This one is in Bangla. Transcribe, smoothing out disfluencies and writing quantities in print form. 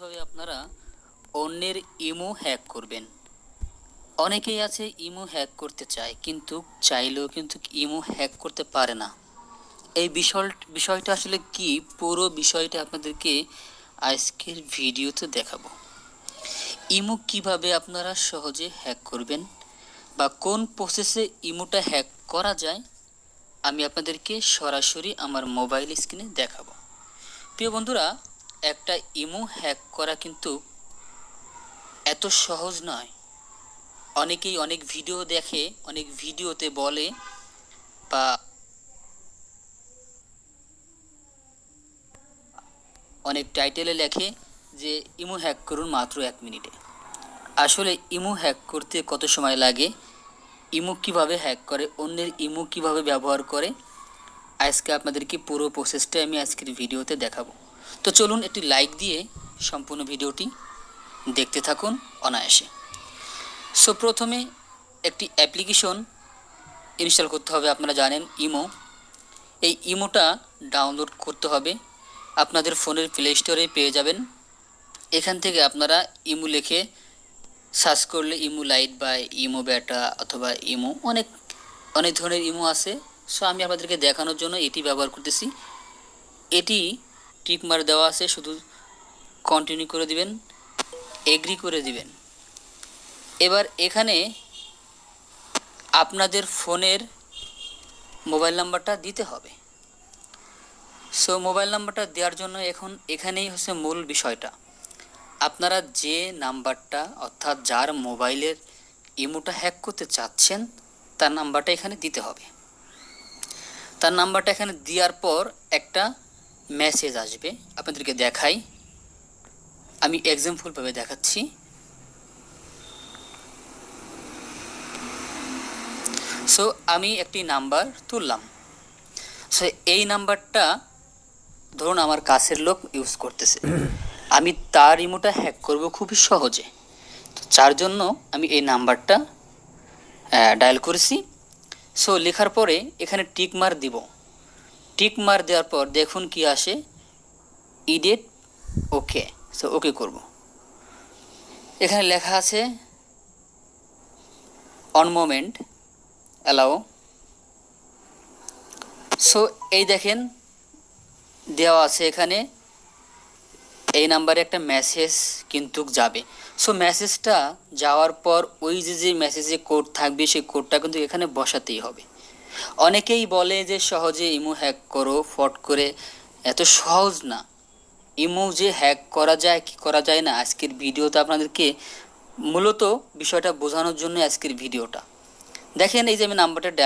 কিভাবে আপনারা অন্যের ইমো হ্যাক করবেন। অনেকেই আছে ইমো হ্যাক করতে চায় কিন্তু চাইলেও কিন্তু ইমো হ্যাক করতে পারে না। এই বিষয়টা আসলে কি, পুরো বিষয়টা আপনাদেরকে আজকের ভিডিওতে দেখাবো। ইমো কিভাবে আপনারা সহজে হ্যাক করবেন বা কোন প্রসেসে ইমোটা হ্যাক করা যায়, আমি আপনাদেরকে সরাসরি আমার মোবাইল স্ক্রিনে দেখাবো। প্রিয় বন্ধুরা, একটা ইমো হ্যাক করা কিন্তু এত সহজ নয়। অনেকেই অনেক ভিডিও দেখে, অনেক ভিডিওতে বলে বা অনেক টাইটেলে লেখে যে ইমো হ্যাক করুন মাত্র 1 মিনিটে। আসলে ইমো হ্যাক করতে কত সময় লাগে, ইমো কিভাবে হ্যাক করে, অন্যের ইমো কিভাবে ব্যবহার করে, আজকে আপনাদেরকে পুরো প্রসেসটা আমি আজকের ভিডিওতে দেখাবো। তো চলুন একটি লাইক দিয়ে সম্পূর্ণ ভিডিওটি দেখতে থাকুন অনায়াসে। সো প্রথমে একটি অ্যাপ্লিকেশন ইনস্টল করতে হবে। আপনারা জানেন ইমো, এই ইমোটা ডাউনলোড করতে হবে। আপনাদের ফোনের প্লে স্টোরে পেয়ে যাবেন। এখান থেকে আপনারা ইমো লিখে সার্চ করলে ইমো লাইট বা ইমো বেটা অথবা ইমো অনেক অনেক ধরনের ইমো আছে। সো আমি আপনাদেরকে দেখানোর জন্য এটি ব্যবহার করতেছি। এটি টিক মার দেওয়া আছে, শুধু কন্টিনিউ করে দিবেন, এগ্রি করে দিবেন। এবার এখানে আপনাদের ফোনের মোবাইল নাম্বারটা দিতে হবে। সো মোবাইল নাম্বারটা দেওয়ার জন্য এখানেই হচ্ছে মূল বিষয়টা। আপনারা যে নাম্বারটা, অর্থাৎ যার মোবাইলের ইমোটা হ্যাক করতে চাচ্ছেন তার নাম্বারটা এখানে দিতে হবে। তার নাম্বারটা এখানে দেওয়ার পর একটা মেসেজ আসবে, আপনাদেরকে দেখাই, আমি এক্সাম্পলভাবে দেখাচ্ছি। সো আমি একটি নাম্বার তুললাম। সো এই নাম্বারটা ধরুন আমার কাছের লোক ইউজ করতেছে, আমি তার ইমোটা হ্যাক করব খুবই সহজে। তো যার জন্য আমি এই নাম্বারটা ডায়াল করেছি। সো লেখার পরে এখানে টিক মার দিব। টিক মার দেওয়ার পর দেখুন কি আসে, ইডিট ওকে। সো ওকে করব। এখানে লেখা আছে অন মোমেন্ট অ্যালাও। সো এই দেখেন দেওয়া আছে এখানে, এই নাম্বারে একটা মেসেজ কিন্তু যাবে। সো মেসেজটা যাওয়ার পর ওই যে মেসেজে কোড থাকবে সেই কোডটা কিন্তু এখানে বসাতেই হবে। অনেকেই বলে যে সহজে ইমো হ্যাক করো ফট করে, এত সহজ না। ইমো যে হ্যাক করা যায় কি করা যায় না, আজকের ভিডিওতে আপনাদেরকে মূলত বিষয়টা বোঝানোর জন্য আজকের ভিডিওটা। দেখেন এই যে আমি নাম্বারটা